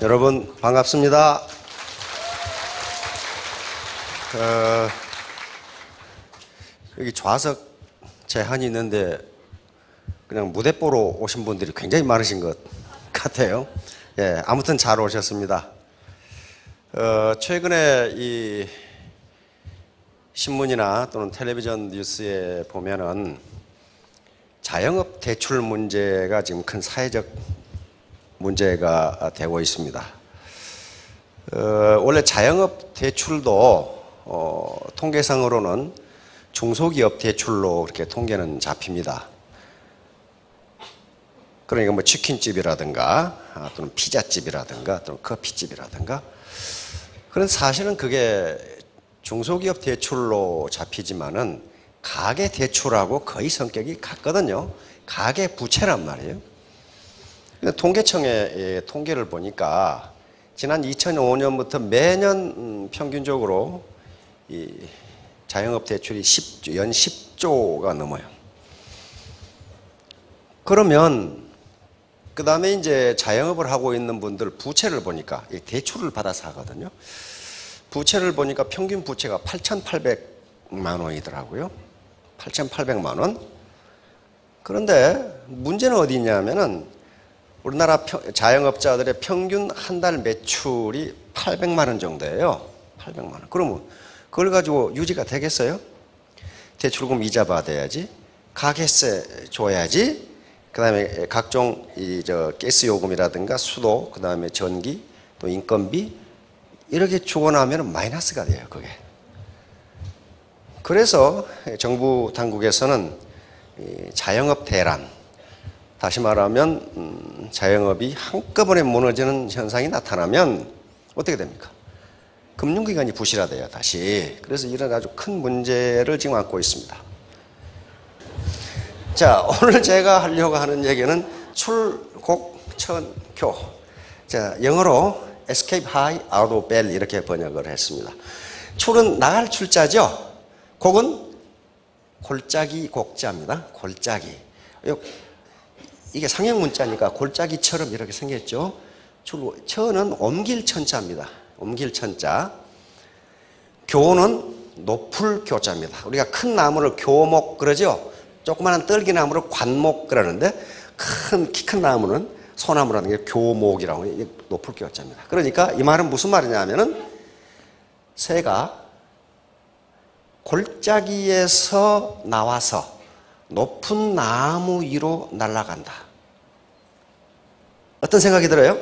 여러분 반갑습니다. 여기 좌석 제한이 있는데 그냥 무대 보러 오신 분들이 굉장히 많으신 것 같아요. 예, 아무튼 잘 오셨습니다. 최근에 이 신문이나 또는 텔레비전 뉴스에 보면은 자영업 대출 문제가 지금 큰 사회적 문제가 되고 있습니다. 원래 자영업 대출도 통계상으로는 중소기업 대출로 이렇게 통계는 잡힙니다. 그러니까 뭐 치킨집이라든가 또는 피자집이라든가 또는 커피집이라든가. 그런 사실은 그게 중소기업 대출로 잡히지만은 가계 대출하고 거의 성격이 같거든요. 가계 부채란 말이에요. 통계청의 통계를 보니까 지난 2005년부터 매년 평균적으로 이 자영업 대출이 연 10조가 넘어요. 그러면 그 다음에 이제 자영업을 하고 있는 분들 부채를 보니까 대출을 받아서 하거든요. 부채를 보니까 평균 부채가 8,800만 원이더라고요. 8,800만 원. 그런데 문제는 어디 있냐면은 우리나라 자영업자들의 평균 한 달 매출이 800만 원 정도예요. 800만 원. 그러면 그걸 가지고 유지가 되겠어요? 대출금 이자 받아야지, 가계세 줘야지, 그 다음에 각종 가스 요금이라든가 수도, 그 다음에 전기, 또 인건비 이렇게 주고 나면 마이너스가 돼요, 그게. 그래서 정부 당국에서는 자영업 대란, 다시 말하면 자영업이 한꺼번에 무너지는 현상이 나타나면 어떻게 됩니까? 금융기관이 부실화돼요, 다시. 그래서 이런 아주 큰 문제를 지금 안고 있습니다. 자, 오늘 제가 하려고 하는 얘기는 출곡천교. 자, 영어로 escape high out of bell 이렇게 번역을 했습니다. 출은 나갈 출자죠. 곡은 골짜기 곡자입니다. 골짜기. 이게 상형 문자니까 골짜기처럼 이렇게 생겼죠. 천은 옮길 천자입니다. 옮길 천자. 교는 높을 교자입니다. 우리가 큰 나무를 교목 그러죠. 조그마한 떨기나무를 관목 그러는데 키 큰 나무는 소나무라는 게 교목이라고 해요. 높을 교자입니다. 그러니까 이 말은 무슨 말이냐면은 새가 골짜기에서 나와서 높은 나무 위로 날아간다. 어떤 생각이 들어요?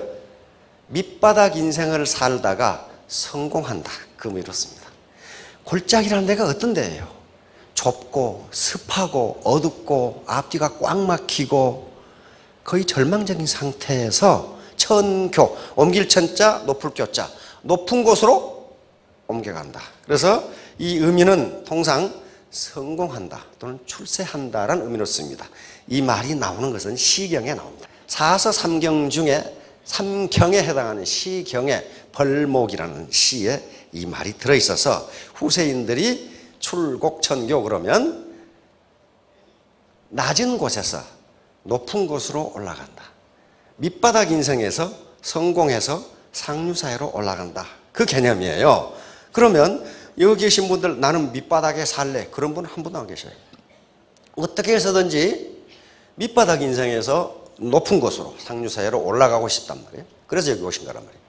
밑바닥 인생을 살다가 성공한다. 그 의미로 씁니다. 골짜기라는 데가 어떤 데예요? 좁고 습하고 어둡고 앞뒤가 꽉 막히고 거의 절망적인 상태에서 천교, 옮길 천자, 높을 교자, 높은 곳으로 옮겨간다. 그래서 이 의미는 통상 성공한다 또는 출세한다라는 의미로 씁니다. 이 말이 나오는 것은 시경에 나옵니다. 사서 삼경 중에 삼경에 해당하는 시경에 벌목이라는 시에 이 말이 들어있어서 후세인들이 출곡천교 그러면 낮은 곳에서 높은 곳으로 올라간다. 밑바닥 인생에서 성공해서 상류사회로 올라간다. 그 개념이에요. 그러면 여기 계신 분들 나는 밑바닥에 살래. 그런 분 한 분도 안 계셔요. 어떻게 해서든지 밑바닥 인생에서 높은 곳으로 상류사회로 올라가고 싶단 말이에요. 그래서 여기 오신 거란 말이에요.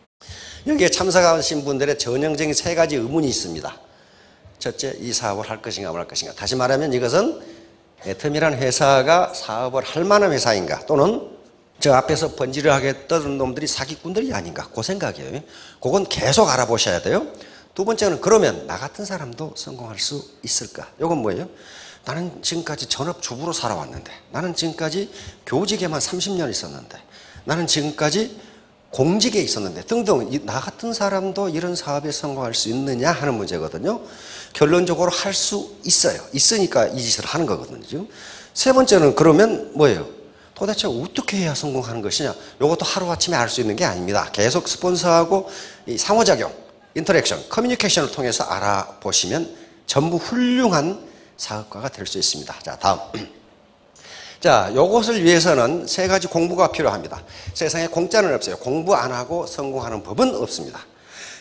여기에 참석하신 분들의 전형적인 세 가지 의문이 있습니다. 첫째, 이 사업을 할 것인가 말 것인가. 다시 말하면 이것은 애텀이라는 회사가 사업을 할 만한 회사인가, 또는 저 앞에서 번지르하게 떠드는 놈들이 사기꾼들이 아닌가, 그 생각이에요. 그건 계속 알아보셔야 돼요. 두 번째는 그러면 나 같은 사람도 성공할 수 있을까? 이건 뭐예요? 나는 지금까지 전업주부로 살아왔는데, 나는 지금까지 교직에만 30년 있었는데, 나는 지금까지 공직에 있었는데 등등, 나 같은 사람도 이런 사업에 성공할 수 있느냐 하는 문제거든요. 결론적으로 할 수 있어요. 있으니까 이 짓을 하는 거거든요. 지금 세 번째는 그러면 뭐예요? 도대체 어떻게 해야 성공하는 것이냐? 이것도 하루아침에 알 수 있는 게 아닙니다. 계속 스폰서하고 이 상호작용, 인터랙션, 커뮤니케이션을 통해서 알아보시면 전부 훌륭한 사업가가 될 수 있습니다. 자, 다음. 자, 요것을 위해서는 세 가지 공부가 필요합니다. 세상에 공짜는 없어요. 공부 안 하고 성공하는 법은 없습니다.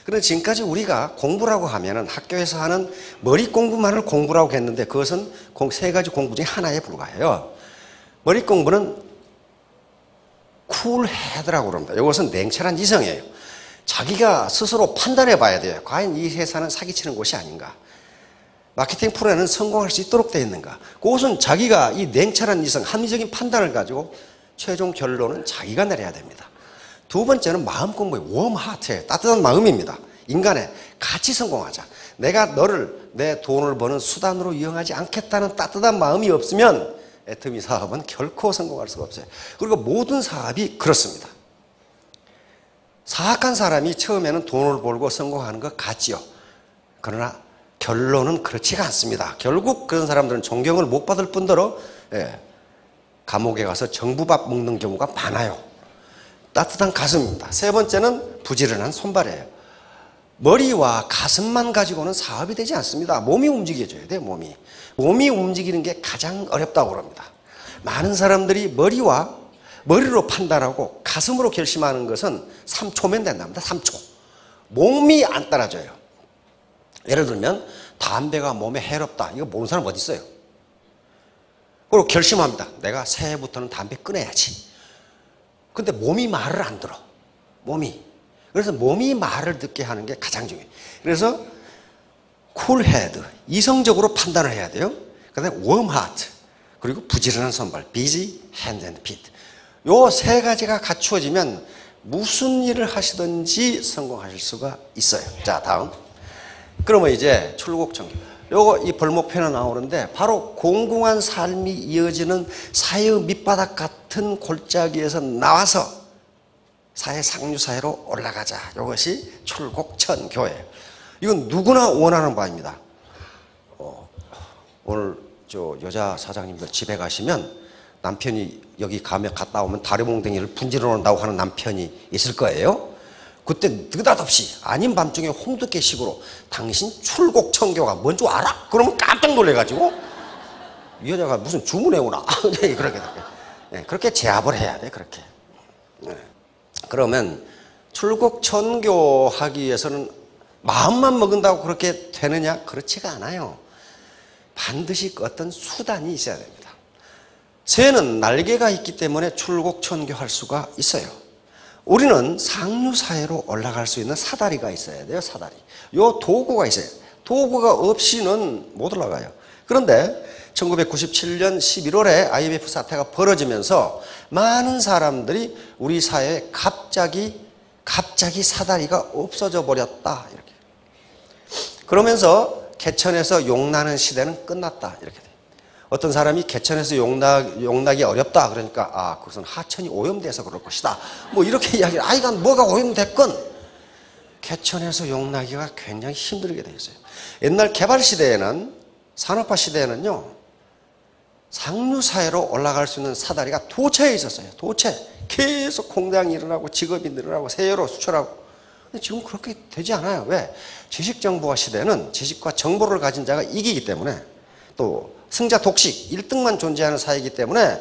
그런데 지금까지 우리가 공부라고 하면은 학교에서 하는 머리 공부만을 공부라고 했는데 그것은 세 가지 공부 중에 하나에 불과해요. 머리 공부는 쿨헤드라고 그럽니다. 이것은 냉철한 이성이에요. 자기가 스스로 판단해 봐야 돼요. 과연 이 회사는 사기치는 곳이 아닌가? 마케팅 프로에는 성공할 수 있도록 되어 있는가? 그것은 자기가 이 냉철한 이성, 합리적인 판단을 가지고 최종 결론은 자기가 내려야 됩니다. 두 번째는 마음 공부예요. 웜 하트예요. 따뜻한 마음입니다. 인간의 같이 성공하자. 내가 너를 내 돈을 버는 수단으로 이용하지 않겠다는 따뜻한 마음이 없으면 애터미 사업은 결코 성공할 수가 없어요. 그리고 모든 사업이 그렇습니다. 사악한 사람이 처음에는 돈을 벌고 성공하는 것 같지요. 그러나 결론은 그렇지가 않습니다. 결국 그런 사람들은 존경을 못 받을 뿐더러 감옥에 가서 정부밥 먹는 경우가 많아요. 따뜻한 가슴입니다. 세 번째는 부지런한 손발이에요. 머리와 가슴만 가지고는 사업이 되지 않습니다. 몸이 움직여줘야 돼요. 몸이 움직이는 게 가장 어렵다고 그럽니다. 많은 사람들이 머리로 판단하고 가슴으로 결심하는 것은 3초면 된답니다. 3초. 몸이 안 따라줘요. 예를 들면 담배가 몸에 해롭다. 이거 모르는 사람 어디 있어요? 그리고 결심합니다. 내가 새해부터는 담배 끊어야지. 근데 몸이 말을 안 들어. 그래서 몸이 말을 듣게 하는 게 가장 중요해요. 그래서 쿨헤드, 이성적으로 판단을 해야 돼요. 그다음에 웜 하트, 그리고 부지런한 손발, busy hand and feet. 요 세 가지가 갖추어지면 무슨 일을 하시든지 성공하실 수가 있어요. 자, 다음. 그러면 이제 출국청교. 요거 이 벌목편에 나오는데 바로 공공한 삶이 이어지는 사회의 밑바닥 같은 골짜기에서 나와서 사회 상류사회로 올라가자. 이것이 출국천교예요. 이건 누구나 원하는 바입니다. 오늘 저 여자 사장님들 집에 가시면 남편이 여기 갔다 오면 다리몽댕이를 분질러 놓는다고 하는 남편이 있을 거예요. 그때 느닷없이 아닌 밤중에 홍두깨식으로 당신 출국청교가 뭔 줄 알아? 그러면 깜짝 놀래가지고 이 여자가 무슨 주문해오나? 그렇게 제압을 해야 돼. 그렇게. 그러면 출국천교 하기 위해서는 마음만 먹은다고 그렇게 되느냐? 그렇지가 않아요. 반드시 어떤 수단이 있어야 됩니다. 새는 날개가 있기 때문에 출국천교할 수가 있어요. 우리는 상류사회로 올라갈 수 있는 사다리가 있어야 돼요. 사다리. 요 도구가 있어요. 도구가 없이는 못 올라가요. 그런데 1997년 11월에 IMF 사태가 벌어지면서 많은 사람들이 우리 사회에 갑자기 사다리가 없어져 버렸다. 이렇게. 그러면서 개천에서 용나는 시대는 끝났다. 이렇게 돼요. 어떤 사람이 개천에서 용나기 어렵다. 그러니까 그것은 하천이 오염돼서 그럴 것이다. 뭐 이렇게 이야기를. 이건 뭐가 오염됐건 개천에서 용나기가 굉장히 힘들게 되어 있어요. 옛날 개발 시대에는, 산업화 시대에는요, 상류사회로 올라갈 수 있는 사다리가 도처에 있었어요. 도처에. 계속 공장이 일어나고 직업이 늘어나고 세계로 수출하고. 근데 지금 그렇게 되지 않아요. 왜? 지식정보화 시대는 지식과 정보를 가진 자가 이기기 때문에, 또 승자 독식 1등만 존재하는 사회이기 때문에,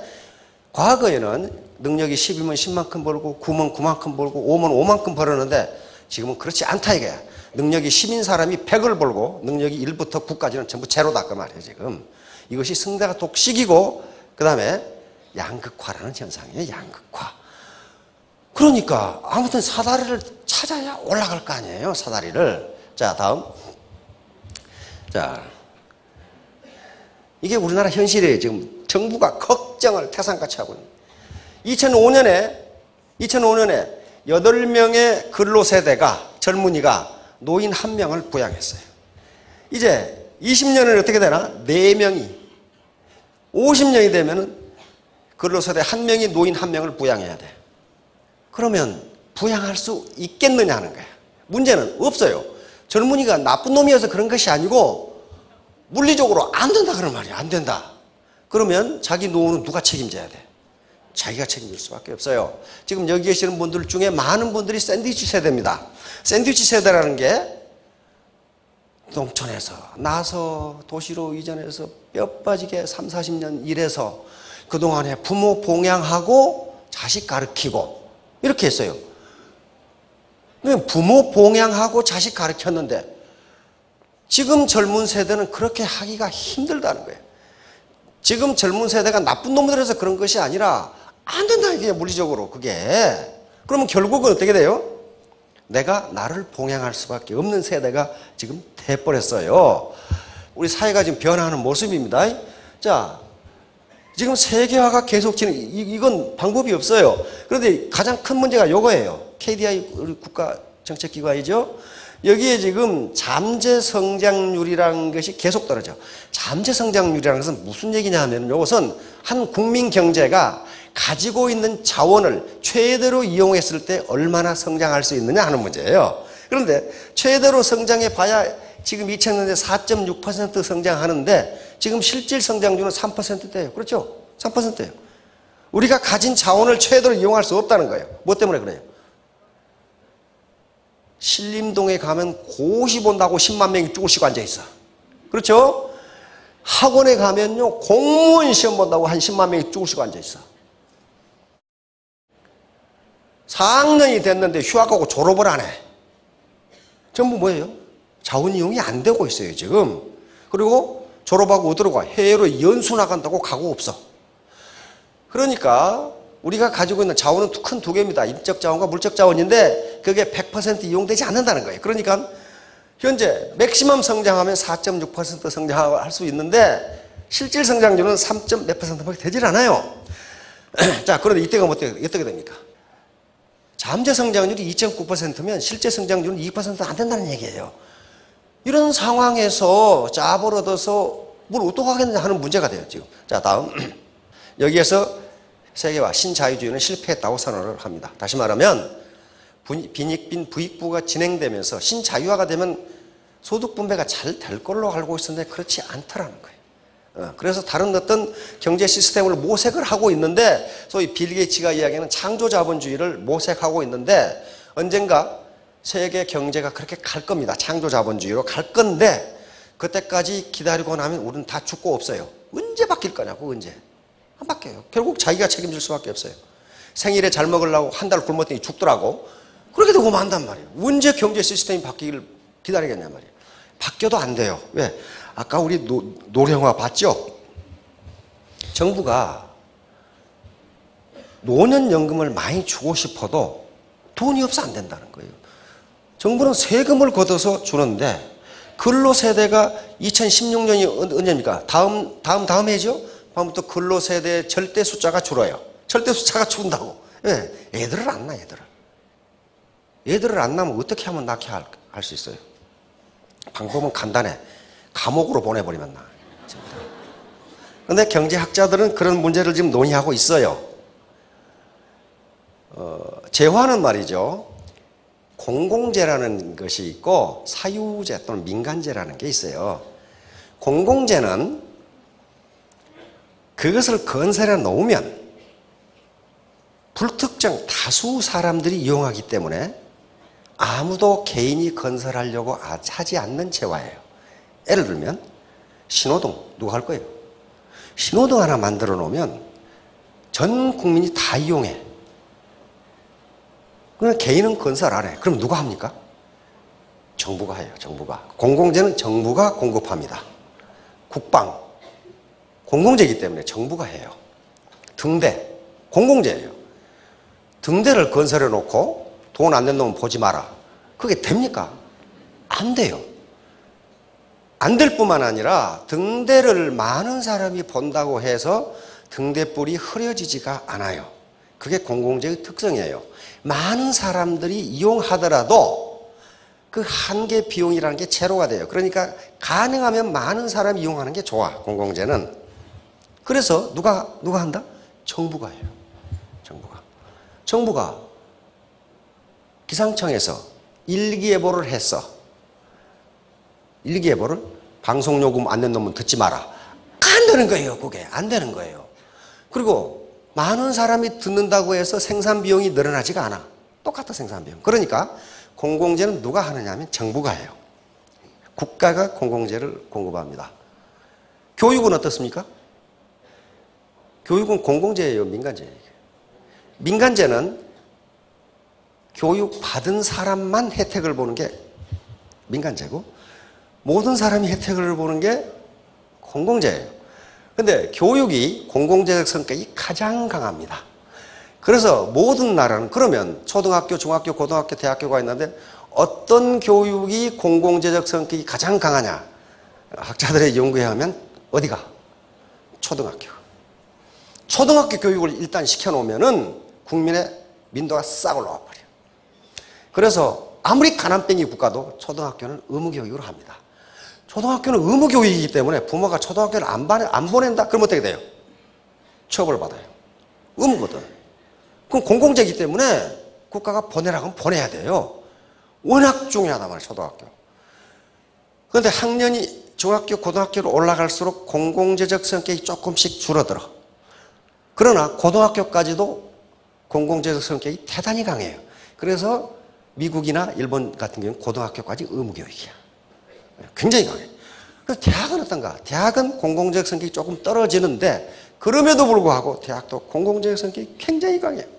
과거에는 능력이 10이면 10만큼 벌고 9면 9만큼 벌고 5면 5만큼 벌었는데 지금은 그렇지 않다 이거야. 능력이 10인 사람이 100을 벌고 능력이 1부터 9까지는 전부 제로다 그 말이에요. 지금 이것이 승자가 독식이고, 그 다음에 양극화라는 현상이에요. 양극화. 그러니까 아무튼 사다리를 찾아야 올라갈 거 아니에요. 사다리를. 자, 다음. 자, 이게 우리나라 현실이에요. 지금 정부가 걱정을 태산같이 하고 있는. 2005년에 8명의 근로세대가, 젊은이가 노인 1명을 부양했어요. 이제 20년은 어떻게 되나? 4명이. 50년이 되면은 근로세대 1명이 노인 1명을 부양해야 돼. 그러면 부양할 수 있겠느냐 하는 거야. 문제는 없어요. 젊은이가 나쁜 놈이어서 그런 것이 아니고 물리적으로 안 된다 그런 말이야. 안 된다. 그러면 자기 노후는 누가 책임져야 돼? 자기가 책임질 수밖에 없어요. 지금 여기 계시는 분들 중에 많은 분들이 샌드위치 세대입니다. 샌드위치 세대라는 게 농촌에서 나서 도시로 이전해서 뼈 빠지게 30, 40년 일해서 그동안에 부모 봉양하고 자식 가르치고 이렇게 했어요. 부모 봉양하고 자식 가르쳤는데 지금 젊은 세대는 그렇게 하기가 힘들다는 거예요. 지금 젊은 세대가 나쁜 놈들에서 그런 것이 아니라 안 된다 이게 물리적으로 그게. 그러면 결국은 어떻게 돼요? 내가 나를 봉양할 수밖에 없는 세대가 지금 돼버렸어요. 우리 사회가 지금 변화하는 모습입니다. 자, 지금 세계화가 계속 이건 방법이 없어요. 그런데 가장 큰 문제가 이거예요. KDI 우리 국가정책기관이죠. 여기에 지금 잠재 성장률이라는 것이 계속 떨어져. 잠재 성장률이라는 것은 무슨 얘기냐 하면 이것은 한 국민 경제가 가지고 있는 자원을 최대로 이용했을 때 얼마나 성장할 수 있느냐 하는 문제예요. 그런데 최대로 성장해 봐야 지금 2000년대 4.6% 성장하는데 지금 실질 성장률은 3%대예요. 그렇죠? 3%예요. 우리가 가진 자원을 최대로 이용할 수 없다는 거예요. 뭐 때문에 그래요? 신림동에 가면 고시 본다고 10만 명이 쭈글씩 앉아있어. 그렇죠? 학원에 가면요 공무원 시험 본다고 한 10만 명이 쭈글씩 앉아있어. 4학년이 됐는데 휴학하고 졸업을 안 해. 전부 뭐예요? 자원 이용이 안 되고 있어요 지금. 그리고 졸업하고 어디로 가? 해외로 연수 나간다고 가고 없어. 그러니까 우리가 가지고 있는 자원은 큰 두 개입니다. 인적 자원과 물적 자원인데 그게 100% 이용되지 않는다는 거예요. 그러니까 현재 맥시멈 성장하면 4.6% 성장할 수 있는데 실질 성장률은 3. 몇 %밖에 되질 않아요. 자, 그런데 이때가 어떻게 됩니까? 잠재 성장률이 2.9%면 실제 성장률은 2%도 안 된다는 얘기예요. 이런 상황에서 짭을 얻어서 뭘 어떡하겠느냐 하는 문제가 돼요 지금. 자, 다음 여기에서 세계화 신자유주의는 실패했다고 선언을 합니다. 다시 말하면 빈익빈 부익부가 진행되면서 신자유화가 되면 소득 분배가 잘 될 걸로 알고 있었는데 그렇지 않더라는 거예요. 그래서 다른 어떤 경제 시스템을 모색을 하고 있는데 소위 빌 게이츠가 이야기하는 창조자본주의를 모색하고 있는데 언젠가 세계 경제가 그렇게 갈 겁니다. 창조자본주의로 갈 건데 그때까지 기다리고 나면 우리는 다 죽고 없어요. 언제 바뀔 거냐고 언제. 안 바뀌어요. 결국 자기가 책임질 수밖에 없어요. 생일에 잘 먹으려고 한 달 굶었더니 죽더라고. 그렇게 되고 만단 말이에요. 언제 경제 시스템이 바뀌기를 기다리겠냐 말이에요. 바뀌어도 안 돼요. 왜? 아까 우리 노령화 봤죠? 정부가 노년연금을 많이 주고 싶어도 돈이 없어 안 된다는 거예요. 정부는 세금을 걷어서 주는데 근로세대가 2016년이 언제입니까? 다음 해죠? 다음부터 근로세대의 절대 숫자가 줄어요. 절대 숫자가 줄는다고. 왜? 애들을 안 낳아, 애들을 안 낳으면 어떻게 하면 낳게 할 수 있어요? 방법은 간단해. 감옥으로 보내버리면 나아. 그런데 경제학자들은 그런 문제를 지금 논의하고 있어요. 재화는 말이죠. 공공재라는 것이 있고 사유재 또는 민간재라는 게 있어요. 공공재는 그것을 건설해 놓으면 불특정 다수 사람들이 이용하기 때문에 아무도 개인이 건설하려고 하지 않는 재화예요. 예를 들면 신호등 누가 할 거예요? 신호등 하나 만들어 놓으면 전 국민이 다 이용해. 그러나 개인은 건설 안 해. 그럼 누가 합니까? 정부가 해요. 정부가. 공공재는 정부가 공급합니다. 국방 공공재이기 때문에 정부가 해요. 등대 공공재예요. 등대를 건설해 놓고 돈 안 낸 놈은 보지 마라. 그게 됩니까? 안 돼요. 안 될 뿐만 아니라 등대를 많은 사람이 본다고 해서 등대불이 흐려지지가 않아요. 그게 공공재의 특성이에요. 많은 사람들이 이용하더라도 그 한계 비용이라는 게 제로가 돼요. 그러니까 가능하면 많은 사람이 이용하는 게 좋아, 공공재는. 그래서 누가 한다? 정부가 해요. 정부가 기상청에서 일기예보를 했어. 일기예보를 방송요금 안 낸 놈은 듣지 마라. 안 되는 거예요. 그게 안 되는 거예요. 그리고 많은 사람이 듣는다고 해서 생산 비용이 늘어나지가 않아. 똑같아 생산 비용. 그러니까 공공재는 누가 하느냐 하면 정부가 해요. 국가가 공공재를 공급합니다. 교육은 어떻습니까? 교육은 공공재예요, 민간재예요? 민간재는 교육 받은 사람만 혜택을 보는 게 민간재고 모든 사람이 혜택을 보는 게 공공재예요. 근데 교육이 공공재적 성격이 가장 강합니다. 그래서 모든 나라는 그러면 초등학교, 중학교, 고등학교, 대학교가 있는데 어떤 교육이 공공재적 성격이 가장 강하냐? 학자들의 연구에 하면 어디가? 초등학교. 초등학교 교육을 일단 시켜놓으면은 국민의 민도가 싹 올라와 버려요. 그래서 아무리 가난뱅이 국가도 초등학교는 의무교육으로 합니다. 초등학교는 의무교육이기 때문에 부모가 초등학교를 안 보낸다? 그럼 어떻게 돼요? 처벌받아요. 의무거든. 그럼 공공재이기 때문에 국가가 보내라고 하면 보내야 돼요. 워낙 중요하단 말이에요, 초등학교. 그런데 학년이 중학교, 고등학교로 올라갈수록 공공재적 성격이 조금씩 줄어들어. 그러나 고등학교까지도 공공재적 성격이 대단히 강해요. 그래서 미국이나 일본 같은 경우는 고등학교까지 의무교육이야. 굉장히 강해. 그래서 대학은 어떤가? 대학은 공공재적 성격이 조금 떨어지는데 그럼에도 불구하고 대학도 공공재적 성격이 굉장히 강해요.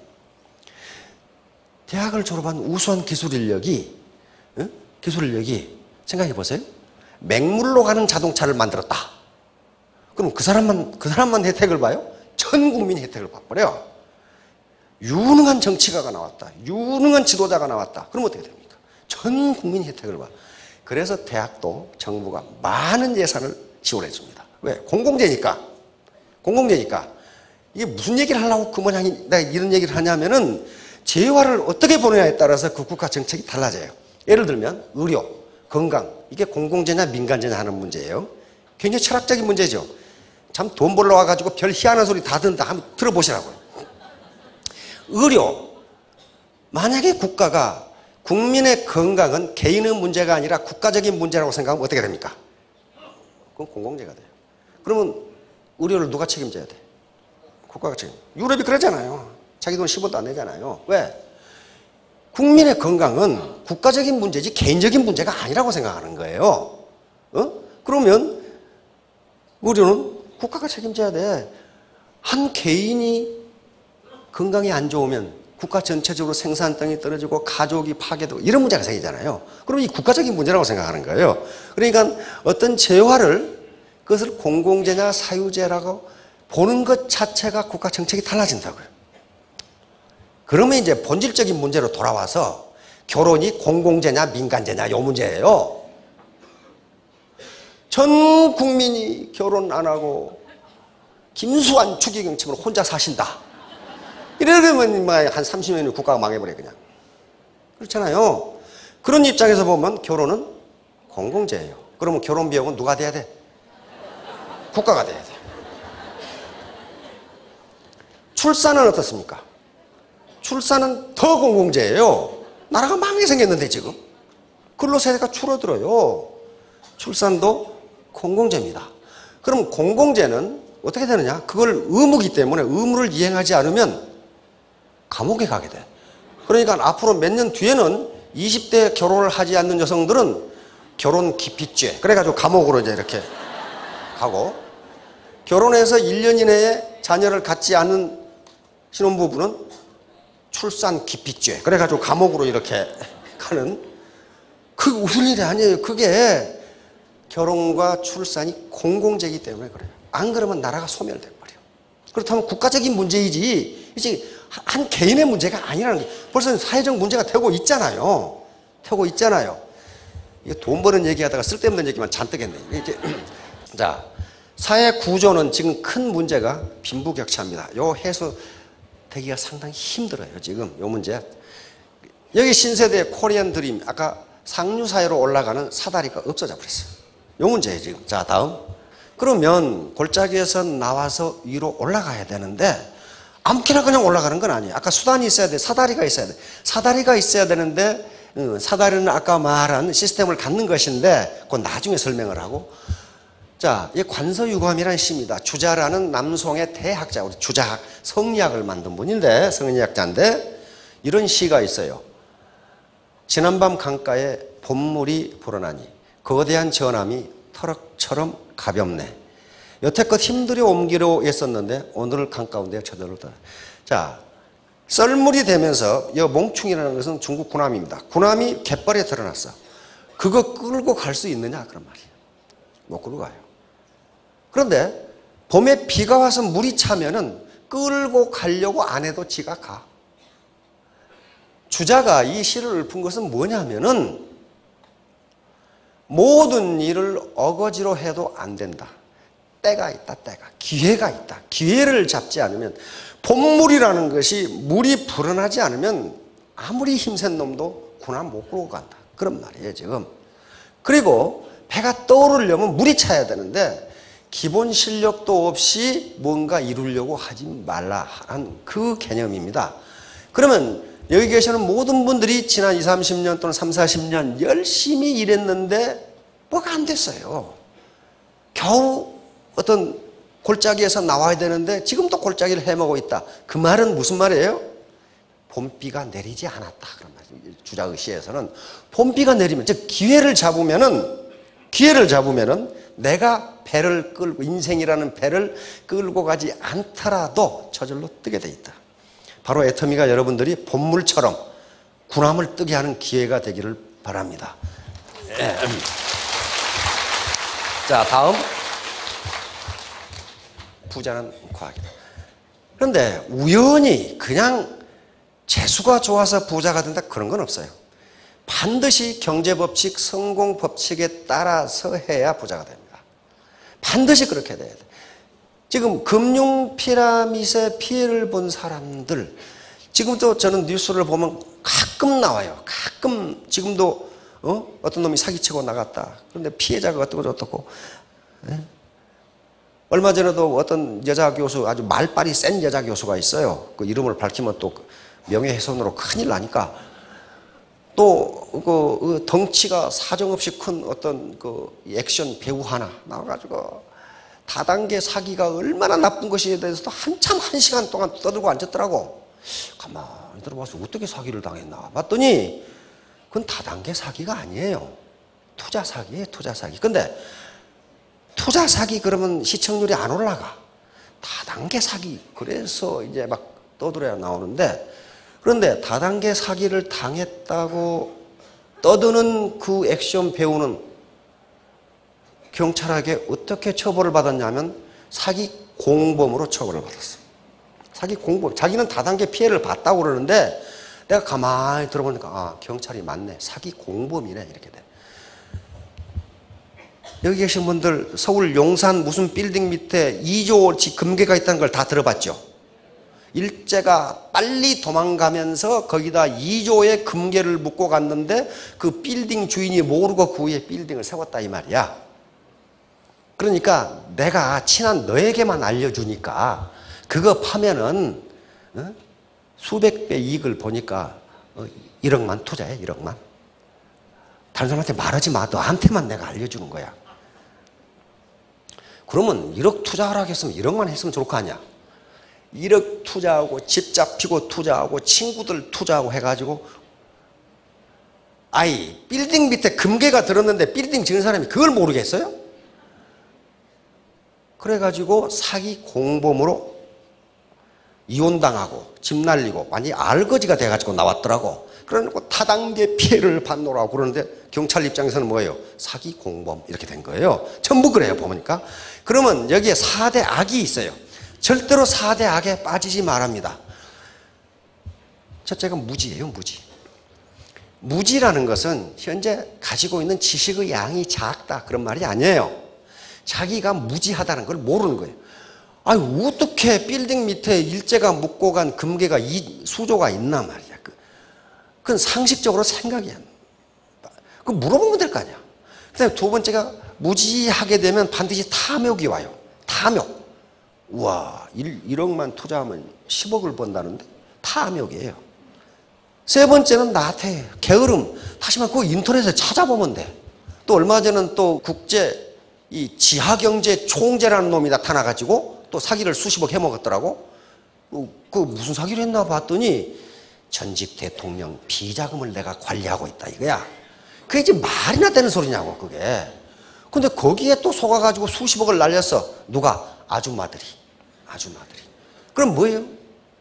대학을 졸업한 우수한 기술 인력이 생각해 보세요. 맹물로 가는 자동차를 만들었다. 그럼 그 사람만 혜택을 봐요? 전 국민이 혜택을 봐버려. 유능한 정치가가 나왔다. 유능한 지도자가 나왔다. 그럼 어떻게 됩니까? 전 국민이 혜택을 봐. 그래서 대학도 정부가 많은 예산을 지원해 줍니다. 왜? 공공재니까. 이게 무슨 얘기를 하려고 그 모양이 내가 이런 얘기를 하냐면은 재화를 어떻게 보느냐에 따라서 그 국가 정책이 달라져요. 예를 들면 의료, 건강 이게 공공재냐 민간재냐 하는 문제예요. 굉장히 철학적인 문제죠. 참 돈 벌러 와가지고 별 희한한 소리 다 듣는다 한번 들어보시라고요. 의료, 만약에 국가가 국민의 건강은 개인의 문제가 아니라 국가적인 문제라고 생각하면 어떻게 됩니까? 그건 공공재가 돼요. 그러면 의료를 누가 책임져야 돼? 국가가 책임져요. 유럽이 그러잖아요. 자기 돈 10원도 안 내잖아요. 왜? 국민의 건강은 국가적인 문제지 개인적인 문제가 아니라고 생각하는 거예요. 그러면 의료는 국가가 책임져야 돼. 한 개인이 건강이 안 좋으면 국가 전체적으로 생산성이 떨어지고 가족이 파괴되고 이런 문제가 생기잖아요. 그럼 이 국가적인 문제라고 생각하는 거예요. 그러니까 어떤 재화를 그것을 공공재냐 사유재라고 보는 것 자체가 국가 정책이 달라진다고요. 그러면 이제 본질적인 문제로 돌아와서 결혼이 공공재냐 민간재냐 이 문제예요. 전 국민이 결혼 안 하고 김수환 추기경처럼 혼자 사신다. 이러면 한 30년이 국가가 망해버려 그냥. 그렇잖아요. 그런 입장에서 보면 결혼은 공공재예요. 그러면 결혼 비용은 누가 돼야 돼? 국가가 돼야 돼. 출산은 어떻습니까? 출산은 더 공공재예요. 나라가 망하게 생겼는데 지금. 근로세대가 줄어들어요. 출산도 공공재입니다. 그럼 공공재는 어떻게 되느냐? 그걸 의무이기 때문에 의무를 이행하지 않으면 감옥에 가게 돼. 그러니까 앞으로 몇 년 뒤에는 20대 결혼을 하지 않는 여성들은 결혼 기피죄. 그래가지고 감옥으로 이제 이렇게 가고 결혼해서 1년 이내에 자녀를 갖지 않은 신혼부부는 출산 기피죄. 그래가지고 감옥으로 이렇게 가는 그 웃을 일이 아니에요. 그게 결혼과 출산이 공공재이기 때문에 그래요. 안 그러면 나라가 소멸돼 버려요. 그렇다면 국가적인 문제이지 이제 한 개인의 문제가 아니라는 게 벌써 사회적 문제가 되고 있잖아요. 이게 돈 버는 얘기하다가 쓸데없는 얘기만 잔뜩 했네. 이제 자, 사회 구조는 지금 큰 문제가 빈부격차입니다. 요 해소되기가 상당히 힘들어요. 지금 요 문제. 여기 신세대의 코리안 드림, 아까 상류사회로 올라가는 사다리가 없어져 버렸어요. 요 문제예요 지금. 자, 다음. 그러면 골짜기에서 나와서 위로 올라가야 되는데 아무렇게나 그냥 올라가는 건 아니에요. 아까 수단이 있어야 돼. 사다리가 있어야 돼. 사다리가 있어야 되는데 사다리는 아까 말한 시스템을 갖는 것인데 그건 나중에 설명을 하고. 자, 이 관서유감이라는 시입니다. 주자라는 남송의 대학자, 우리 주자 성리학을 만든 분인데 성리학자인데 이런 시가 있어요. 지난밤 강가에 봄물이 불어나니 거대한 전함이 터럭처럼 가볍네. 여태껏 힘들여 옮기려 했었는데 오늘 강가운데 저절로. 자, 썰물이 되면서 이 몽충이라는 것은 중국 군함입니다. 군함이 갯벌에 드러났어. 그거 끌고 갈 수 있느냐 그런 말이에요. 못 끌고 가요. 그런데 봄에 비가 와서 물이 차면은 끌고 가려고 안 해도 지가 가. 주자가 이 시를 읊은 것은 뭐냐면은 모든 일을 어거지로 해도 안 된다. 때가 있다, 때가. 기회가 있다. 기회를 잡지 않으면 봄물이라는 것이 물이 불어나지 않으면 아무리 힘센 놈도 군함 못 끌고 간다. 그런 말이에요, 지금. 그리고 배가 떠오르려면 물이 차야 되는데 기본 실력도 없이 뭔가 이루려고 하지 말라 하는 그 개념입니다. 그러면 여기 계시는 모든 분들이 지난 20, 30년 또는 30, 40년 열심히 일했는데 뭐가 안 됐어요. 겨우 어떤 골짜기에서 나와야 되는데 지금도 골짜기를 헤매고 있다. 그 말은 무슨 말이에요? 봄비가 내리지 않았다. 그런 말이에요. 주자의 시에서는 봄비가 내리면, 즉 기회를 잡으면은 내가 배를 끌고 인생이라는 배를 끌고 가지 않더라도 저절로 뜨게 돼 있다. 바로 애터미가 여러분들이 봄물처럼 군함을 뜨게 하는 기회가 되기를 바랍니다. 자, 다음. 부자는 과학이다. 그런데 우연히 그냥 재수가 좋아서 부자가 된다 그런 건 없어요. 반드시 경제법칙, 성공법칙에 따라서 해야 부자가 됩니다. 반드시 그렇게 돼야 돼. 지금 금융피라밋의 피해를 본 사람들, 지금도 저는 뉴스를 보면 가끔 나와요. 가끔 지금도 어떤 놈이 사기치고 나갔다. 그런데 피해자가 어떻고 저떻고. 얼마 전에도 어떤 여자 교수, 아주 말빨이 센 여자 교수가 있어요. 그 이름을 밝히면 또 명예훼손으로 큰일 나니까. 또 그 덩치가 사정없이 큰 어떤 그 액션 배우 하나 나와가지고 다단계 사기가 얼마나 나쁜 것이에 대해서도 한참 1시간 동안 떠들고 앉았더라고. 가만히 들어봐서 어떻게 사기를 당했나 봤더니 그건 다단계 사기가 아니에요. 투자 사기예요, 투자 사기. 근데 투자 사기 그러면 시청률이 안 올라가. 다단계 사기. 그래서 이제 막 떠들어야 나오는데, 그런데 다단계 사기를 당했다고 떠드는 그 액션 배우는 경찰에게 어떻게 처벌을 받았냐면 사기 공범으로 처벌을 받았어. 사기 공범. 자기는 다단계 피해를 봤다고 그러는데 내가 가만히 들어보니까 아, 경찰이 맞네. 사기 공범이네. 이렇게 돼. 여기 계신 분들 서울 용산 무슨 빌딩 밑에 2조어치 금괴가 있다는 걸 다 들어봤죠? 일제가 빨리 도망가면서 거기다 2조의 금괴를 묻고 갔는데 그 빌딩 주인이 모르고 그 위에 빌딩을 세웠다 이 말이야. 그러니까 내가 친한 너에게만 알려주니까 그거 파면은 수백 배 이익을 보니까 1억만 투자해. 1억만. 다른 사람한테 말하지 마. 너한테만 내가 알려주는 거야. 그러면 1억 투자하라고 했으면 1억만 했으면 좋을 거 아니야. 1억 투자하고 집 잡히고 투자하고 친구들 투자하고 해가지고 아이 빌딩 밑에 금괴가 들었는데 빌딩 지은 사람이 그걸 모르겠어요? 그래가지고 사기 공범으로 이혼당하고 집 날리고 완전히 알거지가 돼가지고 나왔더라고. 그러니까 타단계 피해를 받노라고 그러는데 경찰 입장에서는 뭐예요? 사기 공범 이렇게 된 거예요. 전부 그래요 보니까. 그러면 여기에 4대 악이 있어요. 절대로 4대 악에 빠지지 말합니다. 첫째가 무지예요. 무지. 무지라는 것은 현재 가지고 있는 지식의 양이 작다 그런 말이 아니에요. 자기가 무지하다는 걸 모르는 거예요. 아니 어떻게 빌딩 밑에 일제가 묻고 간 금괴가 수조가 있나 말이야. 그건 상식적으로 생각이 안 나. 그 물어보면 될 거 아니야. 그다음에 두 번째가 무지하게 되면 반드시 탐욕이 와요. 탐욕. 우와 1억만 투자하면 10억을 번다는데 탐욕이에요. 세 번째는 나태, 게으름. 다시 말해 그 인터넷에 찾아보면 돼. 또 얼마 전에는 또 국제 이 지하경제 총재라는 놈이 나타나가지고 또 사기를 수십억 해먹었더라고. 그 무슨 사기를 했나 봤더니 전직 대통령 비자금을 내가 관리하고 있다 이거야. 그게 이제 말이나 되는 소리냐고 그게. 근데 거기에 또 속아가지고 수십억을 날렸어. 누가? 아줌마들이. 그럼 뭐예요?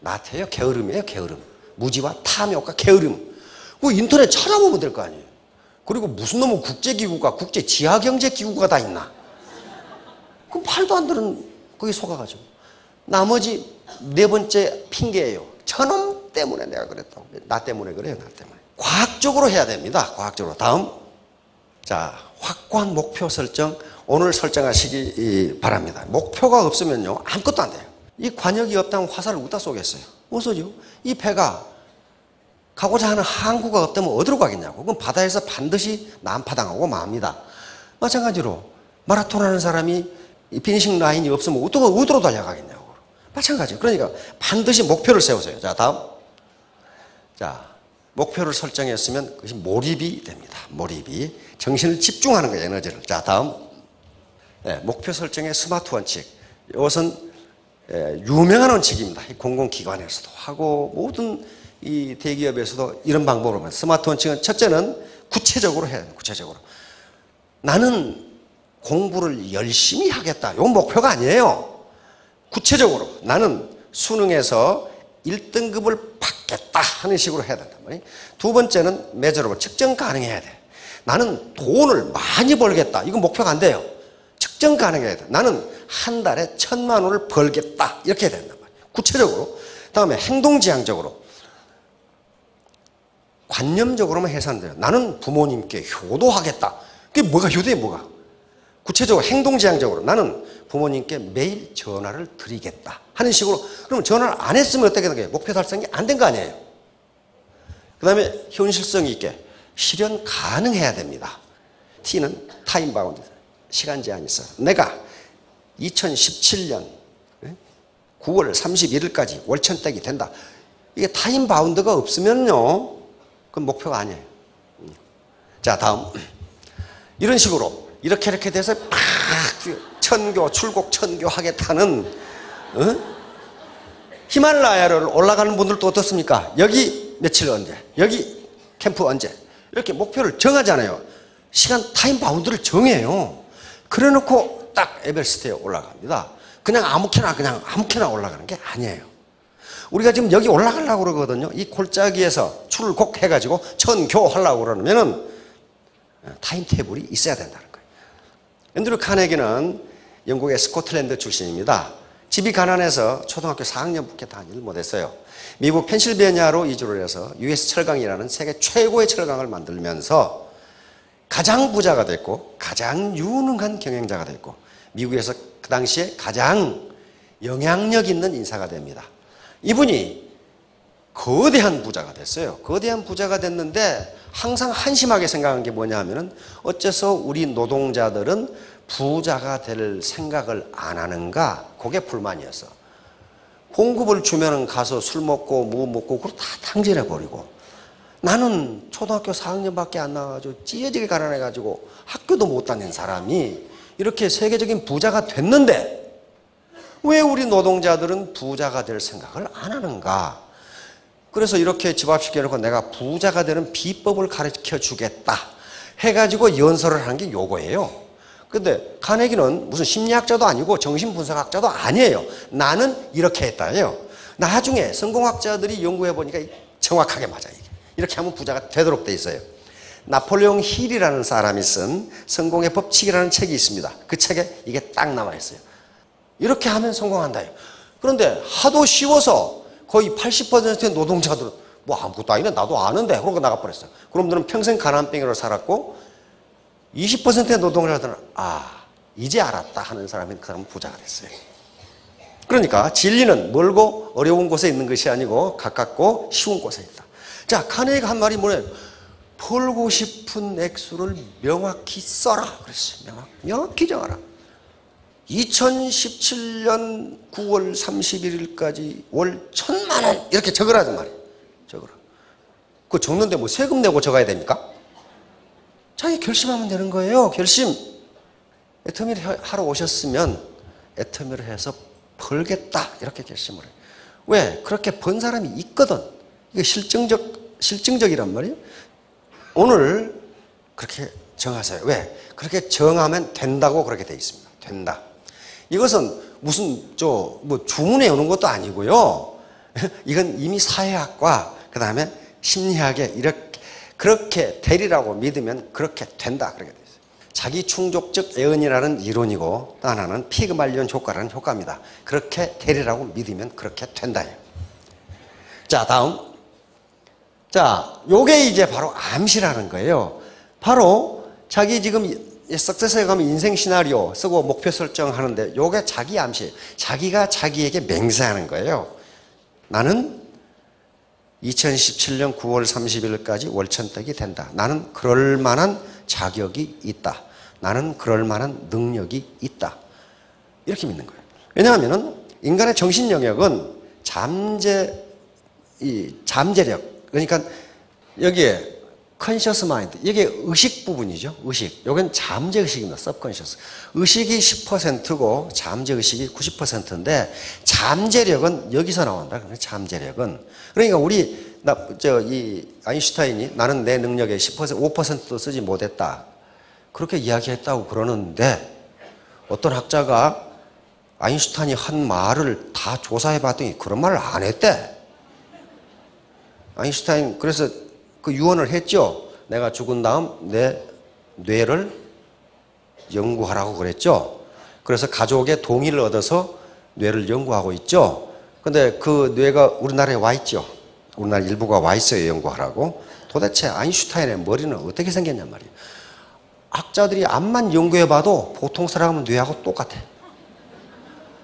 나태예요? 게으름이에요? 게으름. 무지와 탐욕과 게으름. 그 인터넷 찾아보면 될 거 아니에요. 그리고 무슨 놈의 국제기구가, 국제지하경제기구가 다 있나? 그럼 말도 안 되는 거기 속아가지고. 나머지 네 번째 핑계예요. 저놈 때문에 내가 그랬다고. 나 때문에 그래요, 나 때문에. 과학적으로 해야 됩니다. 과학적으로. 다음. 자, 확고한 목표 설정. 오늘 설정하시기 바랍니다. 목표가 없으면요, 아무것도 안 돼요. 이 관역이 없다면 화살을 어디다 쏘겠어요? 어서죠? 이 배가 가고자 하는 항구가 없다면 어디로 가겠냐고. 그럼 바다에서 반드시 난파당하고 맙니다. 마찬가지로 마라톤 하는 사람이 이 피니싱 라인이 없으면 어디로 달려가겠냐고. 마찬가지. 그러니까 반드시 목표를 세우세요. 자, 다음. 자, 목표를 설정했으면 그것이 몰입이 됩니다. 몰입이. 정신을 집중하는 거예요, 에너지를. 자, 다음. 네, 목표 설정의 스마트 원칙. 이것은 유명한 원칙입니다. 공공기관에서도 하고 모든 이 대기업에서도 이런 방법으로 합니다. 스마트 원칙은 첫째는 구체적으로 해야 돼요. 구체적으로. 나는 공부를 열심히 하겠다. 이건 목표가 아니에요. 구체적으로 나는 수능에서 1등급을 받겠다 하는 식으로 해야 된단 말이에요. 두 번째는 메저러블, 측정 가능해야 돼. 나는 돈을 많이 벌겠다. 이건 목표가 안 돼요. 측정 가능해야 돼. 나는 한 달에 1,000만 원을 벌겠다. 이렇게 해야 된단 말이에요. 구체적으로. 다음에 행동지향적으로. 관념적으로만 해서는 돼요. 나는 부모님께 효도하겠다. 그게 뭐가 효도에 뭐가? 구체적으로 행동지향적으로 나는 부모님께 매일 전화를 드리겠다 하는 식으로. 그러면 전화를 안 했으면 어떻게 되는 거예요? 목표 달성이 안 된 거 아니에요. 그 다음에 현실성 있게 실현 가능해야 됩니다. T는 타임 바운드, 시간 제한이 있어요. 내가 2017년 9월 31일까지 월천댁이 된다. 이게 타임 바운드가 없으면요, 그건 목표가 아니에요. 자, 다음. 이런 식으로 이렇게 돼서 팍 천교, 출국 천교 하겠다는 히말라야를 올라가는 분들도 어떻습니까? 여기 며칠 언제, 여기 캠프 언제, 이렇게 목표를 정하잖아요. 시간 타임 바운드를 정해요. 그래 놓고 딱 에베레스트에 올라갑니다. 그냥 아무렇게나 올라가는 게 아니에요. 우리가 지금 여기 올라가려고 그러거든요. 이 골짜기에서 출국해가지고 천교 하려고 그러면은 타임 테이블이 있어야 된다는 거예요. 앤드류 카네기는 영국의 스코틀랜드 출신입니다. 집이 가난해서 초등학교 4학년밖에 다니질 못했어요. 미국 펜실베니아로 이주를 해서 US 철강이라는 세계 최고의 철강을 만들면서 가장 부자가 됐고 가장 유능한 경영자가 됐고 미국에서 그 당시에 가장 영향력 있는 인사가 됩니다. 이분이 거대한 부자가 됐어요. 거대한 부자가 됐는데 항상 한심하게 생각한 게 뭐냐 하면은 어째서 우리 노동자들은 부자가 될 생각을 안 하는가? 그게 불만이었어. 봉급을 주면은 가서 술 먹고 무 먹고 그걸 다 탕진해 버리고 나는 초등학교 4학년밖에 안 나와가지고 찢어지게 가난해가지고 학교도 못 다닌 사람이 이렇게 세계적인 부자가 됐는데 왜 우리 노동자들은 부자가 될 생각을 안 하는가? 그래서 이렇게 집합시켜놓고 내가 부자가 되는 비법을 가르쳐 주겠다 해가지고 연설을 하는 게 요거예요. 근데 카네기는 무슨 심리학자도 아니고 정신분석학자도 아니에요. 나는 이렇게 했다예요. 나중에 성공학자들이 연구해보니까 정확하게 맞아요. 이렇게 하면 부자가 되도록 돼 있어요. 나폴레옹 힐이라는 사람이 쓴 성공의 법칙이라는 책이 있습니다. 그 책에 이게 딱 나와 있어요. 이렇게 하면 성공한다요. 그런데 하도 쉬워서 거의 80%의 노동자들은 뭐 아무것도 아니네, 나도 아는데 그러고 나가버렸어요. 그럼 너는 평생 가난뱅이로 살았고 20%의 노동자들은 이제 알았다 하는 사람이 그 사람은 부자가 됐어요. 그러니까 진리는 멀고 어려운 곳에 있는 것이 아니고 가깝고 쉬운 곳에 있다. 자, 카네기가 한 말이 뭐냐면 벌고 싶은 액수를 명확히 써라 그랬어요. 명확히 정하라. 2017년 9월 31일까지 월 1,000만 원 이렇게 적으라는 말이에요. 적으라. 그거 적는데 뭐 세금 내고 적어야 됩니까? 자기 결심하면 되는 거예요. 결심. 애터미를 하러 오셨으면 애터미를 해서 벌겠다 이렇게 결심을 해요. 왜? 그렇게 번 사람이 있거든. 이게 실증적이란 말이에요. 오늘 그렇게 정하세요. 왜? 그렇게 정하면 된다고 그렇게 돼 있습니다. 된다. 이것은 무슨 뭐 주문에 오는 것도 아니고요. 이건 이미 사회학과 그다음에 심리학에 이렇게 그렇게 되리라고 믿으면 그렇게 된다 그렇게 돼 있어요. 자기 충족적 예언이라는 이론이고 또 하나는 피그말리온 효과라는 효과입니다. 그렇게 되리라고 믿으면 그렇게 된다. 자, 다음. 자, 요게 이제 바로 암시라는 거예요. 바로 자기 지금 석세스에 가면 인생 시나리오 쓰고 목표 설정하는데 요게 자기 암시, 자기가 자기에게 맹세하는 거예요. 나는 2017년 9월 30일까지 월천떡이 된다. 나는 그럴 만한 자격이 있다. 나는 그럴 만한 능력이 있다. 이렇게 믿는 거예요. 왜냐하면 인간의 정신 영역은 잠재력, 그러니까 여기에 컨셔스 마인드, 이게 의식 부분이죠. 의식. 이건 잠재의식입니다. 서브컨셔스. 의식이 10%고 잠재의식이 90%인데 잠재력은 여기서 나온다. 잠재력은. 그러니까 이 아인슈타인이 나는 내 능력의 10%, 5%도 쓰지 못했다. 그렇게 이야기했다고 그러는데 어떤 학자가 아인슈타인이 한 말을 다 조사해 봤더니 그런 말을 안 했대. 아인슈타인 그래서 그 유언을 했죠. 내가 죽은 다음 내 뇌를 연구하라고 그랬죠. 그래서 가족의 동의를 얻어서 뇌를 연구하고 있죠. 근데 그 뇌가 우리나라에 와 있죠. 우리나라 일부가 와 있어요. 연구하라고. 도대체 아인슈타인의 머리는 어떻게 생겼냔 말이에요. 학자들이 암만 연구해봐도 보통 사람은 뇌하고 똑같아.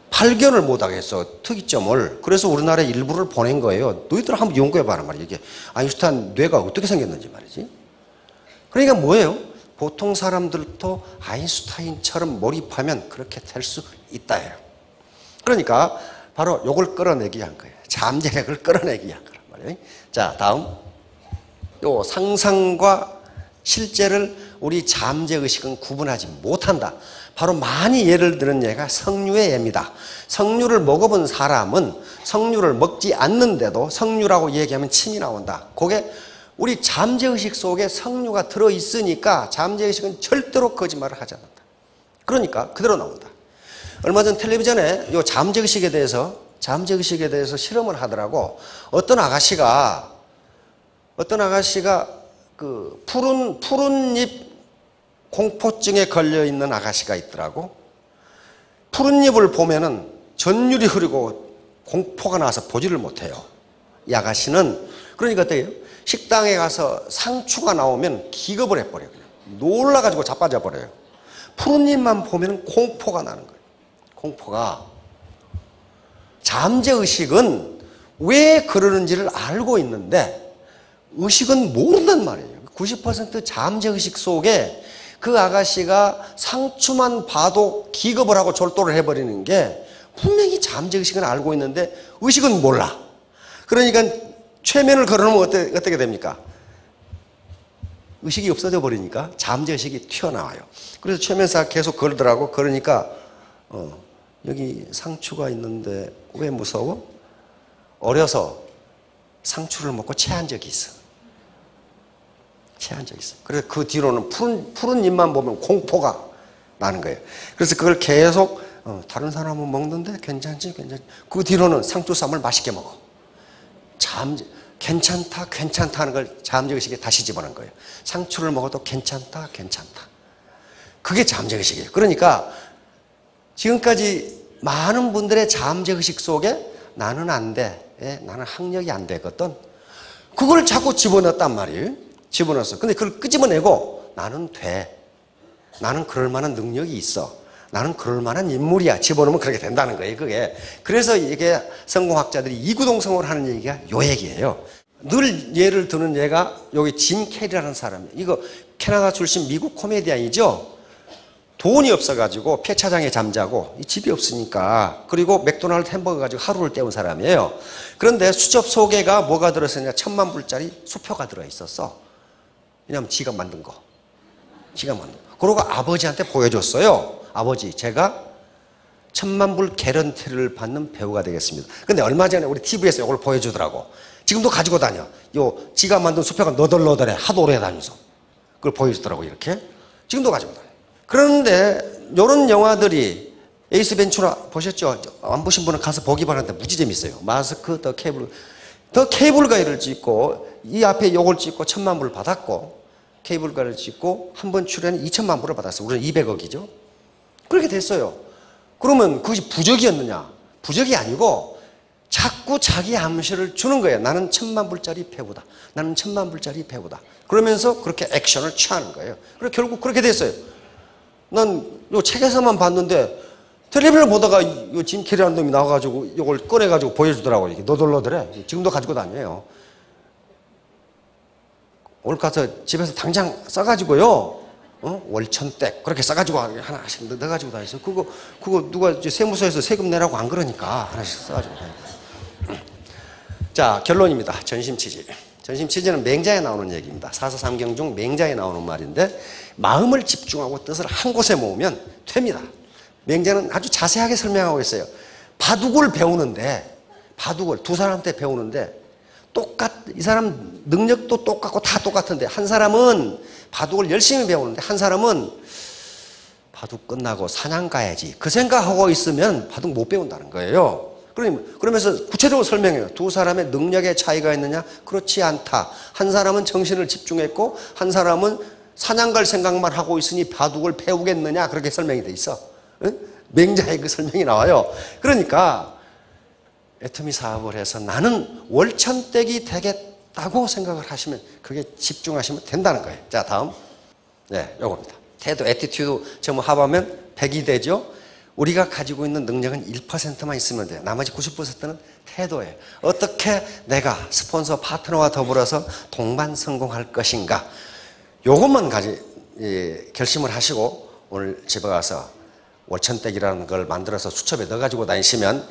발견을 못하겠어. 특이점을. 그래서 우리나라에 일부를 보낸 거예요. 너희들 한번 연구해봐라 말이야. 이게 아인슈타인 뇌가 어떻게 생겼는지 말이지. 그러니까 뭐예요? 보통 사람들도 아인슈타인처럼 몰입하면 그렇게 될 수 있다예요. 그러니까 바로 요걸 끌어내기 위한 거예요. 잠재력을 끌어내기 위한 거란 말이에요. 자, 다음. 요 상상과 실제를 우리 잠재의식은 구분하지 못한다. 바로 많이 예를 드는 예가 석류의 예입니다. 석류를 먹어본 사람은 석류를 먹지 않는데도 석류라고 얘기하면 침이 나온다. 그게 우리 잠재의식 속에 석류가 들어있으니까 잠재의식은 절대로 거짓말을 하지 않는다. 그러니까 그대로 나온다. 얼마 전 텔레비전에 이 잠재의식에 대해서 실험을 하더라고. 어떤 아가씨가 그 푸른잎 공포증에 걸려있는 아가씨가 있더라고. 푸른잎을 보면은 전율이 흐르고 공포가 나서 보지를 못해요. 이 아가씨는. 그러니까 어때요? 식당에 가서 상추가 나오면 기겁을 해버려요. 놀라가지고 자빠져 버려요. 푸른잎만 보면 공포가 나는 거예요. 공포가. 잠재의식은 왜 그러는지를 알고 있는데 의식은 모른단 말이에요. 90% 잠재의식 속에 그 아가씨가 상추만 봐도 기겁을 하고 졸도를 해버리는 게 분명히 잠재의식은 알고 있는데 의식은 몰라. 그러니까 최면을 걸어놓으면 어떻게 됩니까? 의식이 없어져 버리니까 잠재의식이 튀어나와요. 그래서 최면사 계속 걸더라고. 그러니까 여기 상추가 있는데 왜 무서워? 어려서 상추를 먹고 체한 적이 있어. 체한 적이 있어. 그래서 그 뒤로는 푸른 잎만 보면 공포가 나는 거예요. 그래서 그걸 계속 다른 사람은 먹는데 괜찮지? 그 뒤로는 상추쌈을 맛있게 먹어. 괜찮다 하는 걸 잠재의식에 다시 집어넣은 거예요. 상추를 먹어도 괜찮다. 그게 잠재의식이에요. 그러니까 지금까지 많은 분들의 잠재의식 속에 나는 안 돼. 나는 학력이 안 되거든. 그걸 자꾸 집어넣었단 말이에요. 집어넣었어. 근데 그걸 끄집어내고 나는 돼. 나는 그럴 만한 능력이 있어. 나는 그럴 만한 인물이야. 집어넣으면 그렇게 된다는 거예요. 그게. 그래서 이게 성공학자들이 이구동성으로 하는 얘기가 요 얘기예요. 늘 예를 드는 예가 여기 짐 캐리라는 사람이에요. 이거 캐나다 출신 미국 코미디언이죠. 돈이 없어가지고 폐차장에 잠자고 집이 없으니까 그리고 맥도날드 햄버거 가지고 하루를 때운 사람이에요. 그런데 수첩 소개가 뭐가 들어있었냐? 10,000불짜리 수표가 들어있었어. 왜냐하면 지가 만든 거. 그러고 아버지한테 보여줬어요. 아버지, 제가 1,000,000불 개런티를 받는 배우가 되겠습니다. 근데 얼마 전에 우리 TV에서 이걸 보여주더라고. 지금도 가지고 다녀. 지가 만든 수표가 너덜너덜해. 하도 오래 다녀서. 그걸 보여주더라고, 이렇게. 지금도 가지고 다녀요. 그런데 이런 영화들이 에이스 벤츄라 보셨죠? 안 보신 분은 가서 보기 바라는데 무지 재밌어요. 마스크, 더 케이블 가이를 찍고 이 앞에 요걸 찍고 1,000만 불을 받았고 케이블 가이를 찍고 한 번 출연에 2,000만 불을 받았어요. 우리는 200억이죠. 그렇게 됐어요. 그러면 그것이 부적이었느냐? 부적이 아니고 자꾸 자기 암시를 주는 거예요. 나는 1,000만 불짜리 배우다. 나는 1,000만 불짜리 배우다. 그러면서 그렇게 액션을 취하는 거예요. 그래서 결국 그렇게 됐어요. 난 요 책에서만 봤는데 텔레비전 보다가 요 짐 캐리라는 놈이 나와가지고 이걸 꺼내가지고 보여주더라고요. 이렇게 너덜너덜해. 지금도 가지고 다녀요. 오늘 가서 집에서 당장 써가지고요. 월천댁 그렇게 써가지고 하나씩 넣어가지고 다녔어. 그거 누가 이제 세무서에서 세금 내라고 안 그러니까 하나씩 써가지고 다녔어요. 자, 결론입니다. 전심치지. 전심치지는 맹자에 나오는 얘기입니다. 사서삼경 중 맹자에 나오는 말인데 마음을 집중하고 뜻을 한 곳에 모으면 됩니다. 맹자는 아주 자세하게 설명하고 있어요. 바둑을 배우는데 바둑을 두 사람한테 배우는데 이 사람 능력도 똑같고 다 똑같은데 한 사람은 바둑을 열심히 배우는데 한 사람은 바둑 끝나고 사냥 가야지 그 생각하고 있으면 바둑 못 배운다는 거예요. 그러면서 구체적으로 설명해요. 두 사람의 능력의 차이가 있느냐? 그렇지 않다. 한 사람은 정신을 집중했고 한 사람은 사냥 갈 생각만 하고 있으니 바둑을 배우겠느냐? 그렇게 설명이 돼 있어. 응? 맹자의 그 설명이 나와요. 그러니까 애터미 사업을 해서 나는 월천댁이 되겠다고 생각을 하시면 그게 집중하시면 된다는 거예요. 자, 다음. 네, 요겁니다. 태도, 애티튜드 전부 합하면 100이 되죠. 우리가 가지고 있는 능력은 1%만 있으면 돼요. 나머지 90%는 태도예요. 어떻게 내가 스폰서 파트너와 더불어서 동반 성공할 것인가. 요것만 결심을 하시고 오늘 집에 가서 월천댁이라는 걸 만들어서 수첩에 넣어가지고 다니시면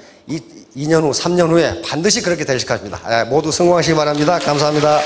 2년 후, 3년 후에 반드시 그렇게 되실 것입니다. 모두 성공하시기 바랍니다. 감사합니다.